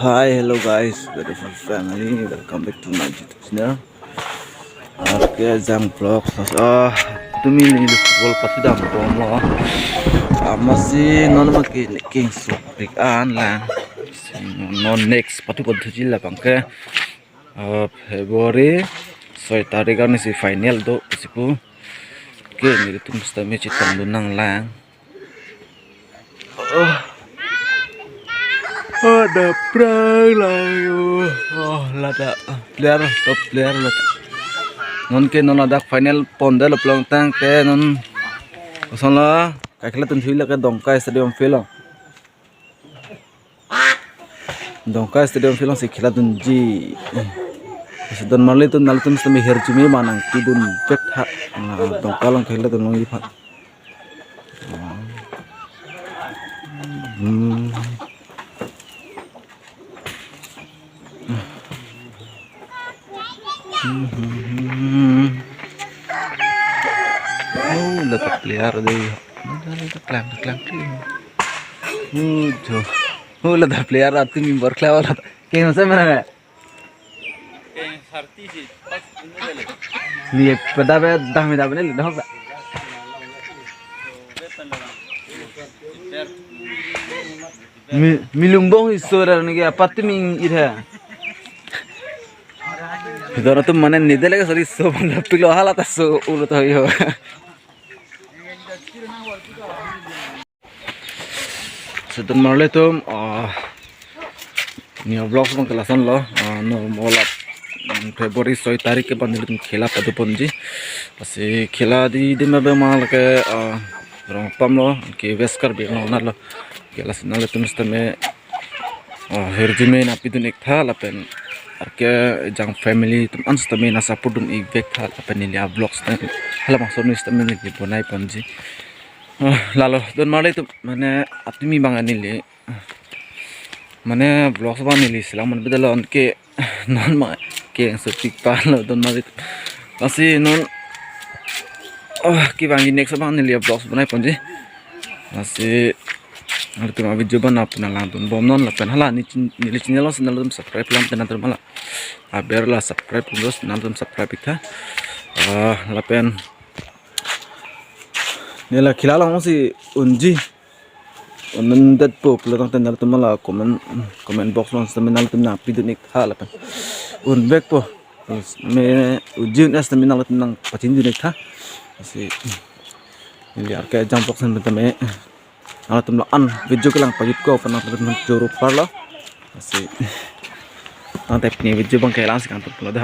Hi, hello guys, beautiful family. Welcome back to my YouTube channel. Oke, Zang Vlog. Itu milih football pasti dah mau. Masih non makin king suprik an lang. Non next patu kau tuh lah bangke. Februari 6 tarik kan si final do sipu. Oke, ini tuh mesti match tandunang lang. Ada perang lah yo. Lada player top player lah. Non ke non ada final ponda lo pelong tang ke non. Kosong lah. Kakek tuh film ke Dongkai Stadium film. Dongkai Stadium film si kila tuh ji. Sedon marli tuh nalu tuh mesti herjumi manang tidun pek hak. Dongkai long kila tuh long ipat. Letak liar deh. Klam tuh. Letak liar atau mimbar klam lah. Kayaknya saya mana? Nih pada dah nih dah apa? Milumbong istora nih apa tuh ming ira? Idora tuh mana nih deh sorry so bangga pilo halat so ulut ayo. Sedang malam itu ni vlog bang kelasan lo no mola Februari 6 tarik ke bandel itu khela pada ponji pasti khela di mana mal ke orang pam lo ke weskar be lo nalo kelas nalo itu mesti me herjime napi tu nek tha lapen arke jang family tu ansta me na support un evek tha lapen ni vlogs ta hala maksud ni mesti me ni bonai ponji lalu don malam itu mana apimi bang anili mana vlog bang anili silang mana beda lo ke non ma ke yang setik palo don malam itu masih non ki bang ini next bang anili vlog bonai ponji masih nanti tu video bang apa nalang don bom non lapen hala ni channel lo channel lo subscribe lam tenan termalah aber lah subscribe terus nanti subscribe kita lapen nila kilala mo si Unji unendet po pelotong tendal tumala comment box lang sa minal tum na pidunik hala pa unbek po me Unji unas na minal tum nang patindunik ha si nili arke jam box nan tame ala tum an video ko lang pagit ko panang tum juro parlo si ang type ni video bang kailangan si kantor pala da